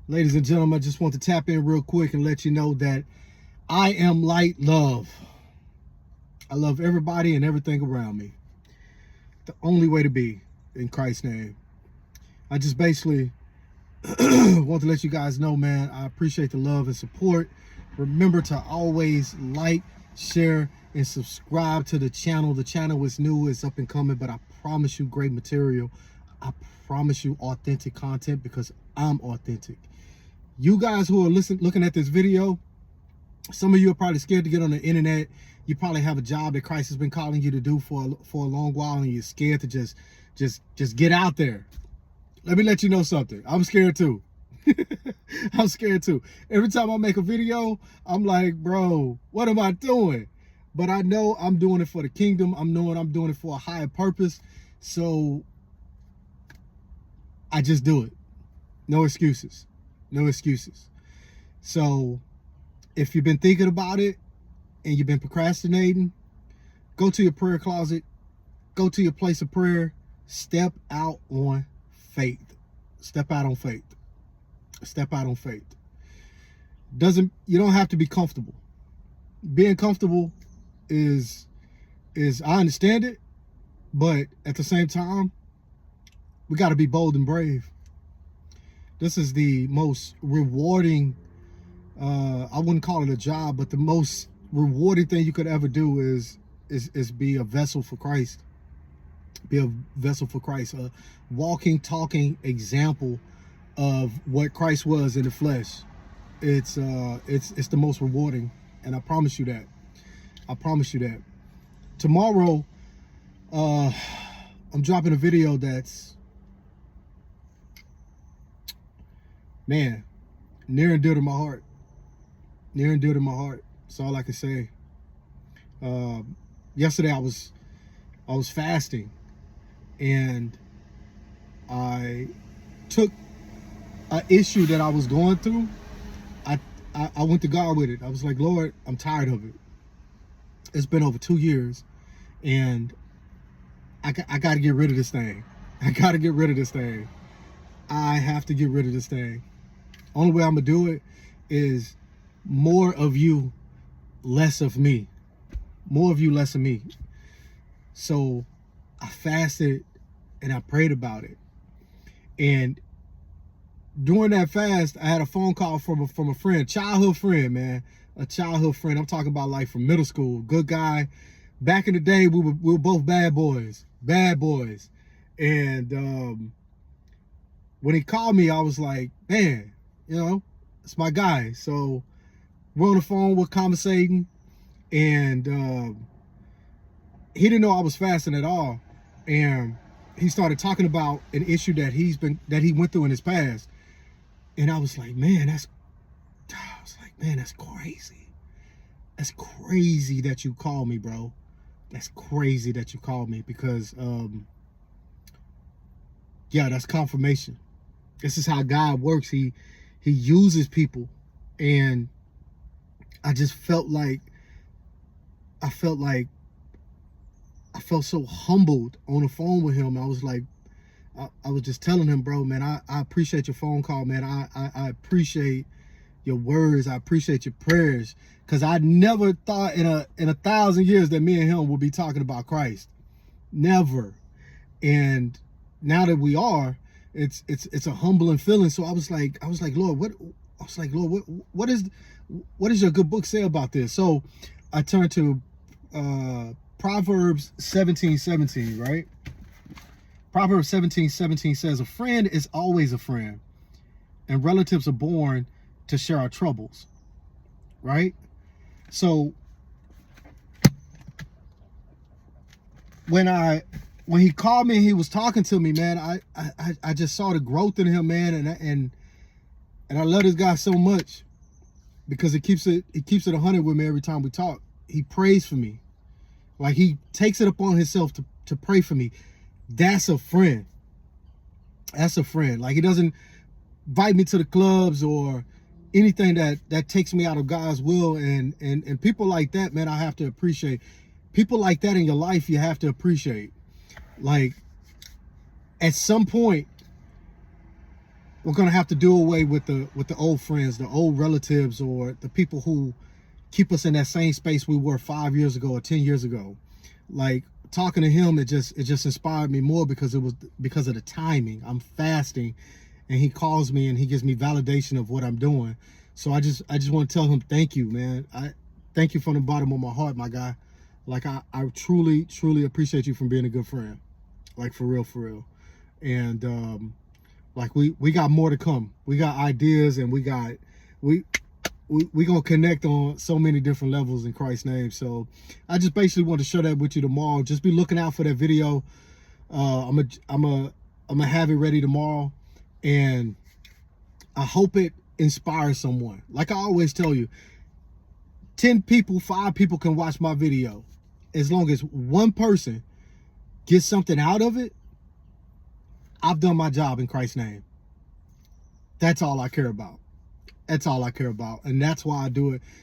Ladies and gentlemen, I just want to tap in real quick and let you know that I am light love. I love everybody and everything around me. The only way to be, in Christ's name. I just basically want to let you guys know, man, I appreciate the love and support. Remember to always like, share, and subscribe to the channel. The channel is new, it's up and coming, but I promise you great material. I promise you authentic content because I'm authentic. You guys who are looking at this video, some of you are probably scared to get on the internet. You probably have a job that Christ has been calling you to do for a long while, and you're scared to just get out there. Let me let you know something. I'm scared too. I'm scared too. Every time I make a video, I'm like, bro, what am I doing? But I know I'm doing it for the kingdom. I'm knowing I'm doing it for a higher purpose. So I just do it. No excuses. No excuses. So if you've been thinking about it and you've been procrastinating, go to your prayer closet, go to your place of prayer, step out on faith. Step out on faith. Step out on faith. You don't have to be comfortable. Being comfortable is I understand it, but at the same time, we got to be bold and brave. This is the most rewarding, I wouldn't call it a job, but the most rewarding thing you could ever do is be a vessel for Christ. Be a vessel for Christ, a walking, talking example of what Christ was in the flesh. It's the most rewarding, and I promise you that. I promise you that. Tomorrow, I'm dropping a video that's, man, near and dear to my heart. Near and dear to my heart. That's all I can say. Yesterday I was fasting, and I took an issue that I was going through. I went to God with it. I was like, Lord, I'm tired of it. It's been over 2 years, and I got to get rid of this thing. I got to get rid of this thing. I have to get rid of this thing. Only way I'm gonna do it is more of you, less of me. More of you, less of me. So I fasted and I prayed about it. And during that fast, I had a phone call from a friend, childhood friend, man. A childhood friend. I'm talking about like from middle school. Good guy. Back in the day, we were both bad boys. Bad boys. And when he called me, I was like, man, you know, it's my guy. So we're on the phone, we're conversating, and he didn't know I was fasting at all. And he started talking about an issue that he went through in his past. And I was like, man, that's crazy. That's crazy that you called me, bro. That's crazy that you called me, because yeah, that's confirmation. This is how God works. He uses people. And I just felt so humbled on the phone with him. I was like, I was just telling him, bro, man, I appreciate your phone call, man. I appreciate your words. I appreciate your prayers. Because I never thought in a 1,000 years that me and him would be talking about Christ. Never. And now that we are, it's a humbling feeling. So I was like, Lord, what does your good book say about this? So I turned to Proverbs 17:17, right? Proverbs 17:17 says, a friend is always a friend, and relatives are born to share our troubles, right? So when he called me and he was talking to me, man, I just saw the growth in him, man, and I love this guy so much, because he keeps it 100 with me every time we talk. He prays for me. Like, he takes it upon himself to pray for me. That's a friend. That's a friend. Like, he doesn't invite me to the clubs or anything that takes me out of God's will. And people like that, man, I have to appreciate. People like that in your life, you have to appreciate. Like, at some point, we're gonna have to do away with the old friends, the old relatives, or the people who keep us in that same space we were 5 years ago or 10 years ago. Like talking to him, it just inspired me more because it was because of the timing. I'm fasting, and he calls me and he gives me validation of what I'm doing. So I just want to tell him thank you, man. I thank you from the bottom of my heart, my guy. Like I truly appreciate you from being a good friend. Like for real. And like we got more to come. We got ideas, and we gonna connect on so many different levels in Christ's name. So I just basically want to share that with you tomorrow. Just be looking out for that video. I'm gonna have it ready tomorrow, and I hope it inspires someone. Like I always tell you, 10 people, 5 people can watch my video. As long as one person gets something out of it, I've done my job in Christ's name. That's all I care about. That's all I care about. And that's why I do it.